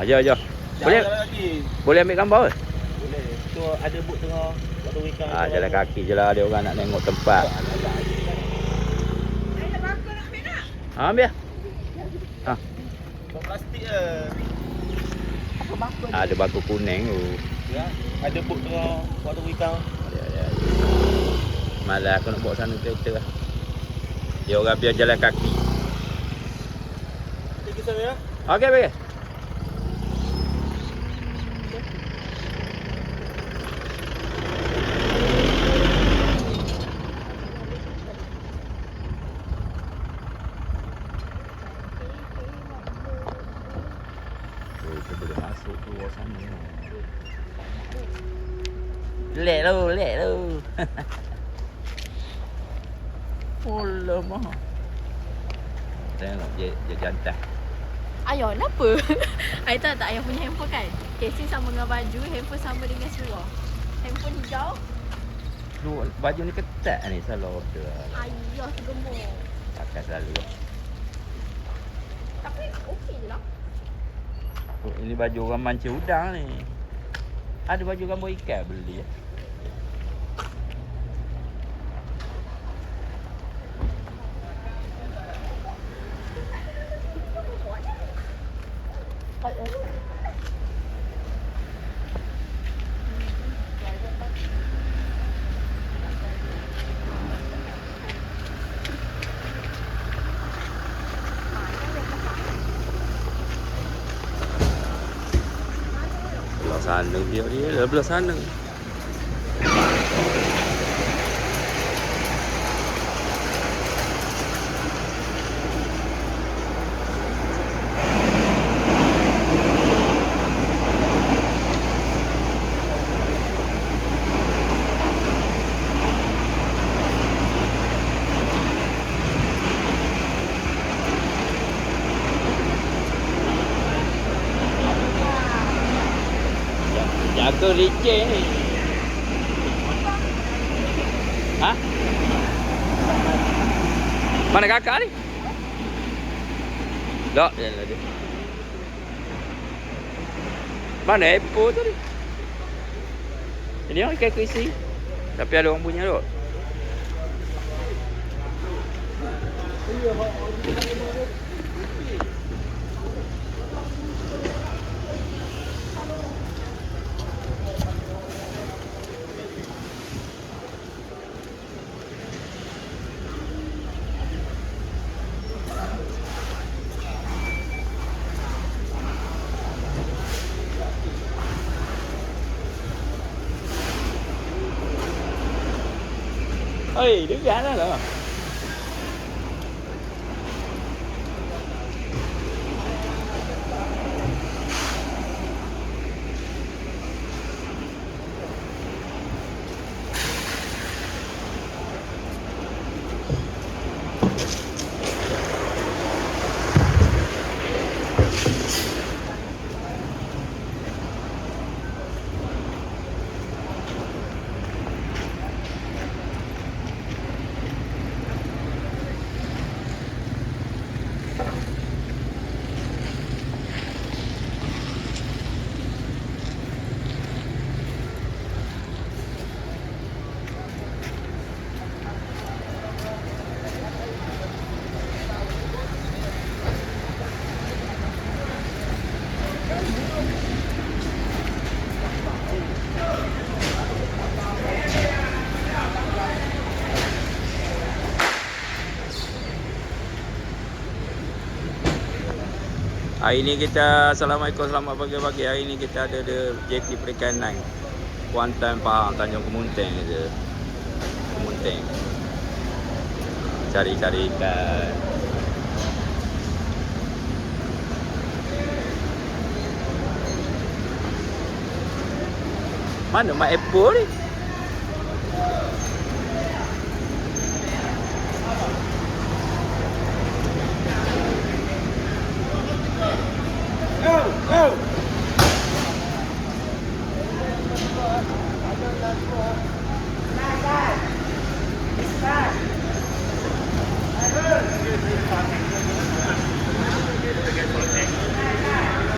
Jom, jom. Boleh ambil gambar ke? Boleh. Tu ada bot tengah waktu weekend. Jalan kaki je lah, ada orang nak tengok tempat. Ambil. Plastik je. Ada batu kuning tu. Ya, ada bot tengah waktu weekend. Ya. Malah aku nak bawa sana kereta lah. Dia orang biar jalan kaki. Pergi sana ya. Okey, pergi. Kita boleh masuk tu sana. Lek tu. Oh lama. Tengok dia jantan. Ayah, kenapa? I tahu tak ayah punya handphone kan? Casing sama dengan baju, handphone sama dengan seluar. Handphone hijau. Lu baju ni ketat ni selalu order. Ayah tergemuk. Pakai selalu. Tapi okey je lah. Oh, ini baju orang mancing udang ni. Ada baju gambar ikan beli. Belah sana dia belah sana. Jaga licin ni. Ha? Mana kakak ni? Tak, jalan dia. Mana Apple tu ni? Ini orang ikan isi. Tapi ada orang punya tu. Ôi, đứng ra đó rồi. Hari ni kita, Assalamualaikum, selamat pagi-pagi. Hari ni kita ada JP Perikanan Kuantan Pahang, Tanjung Kemunteng je. Kemunteng. Cari-cari ikan. Mana Mak Apple ni? Go!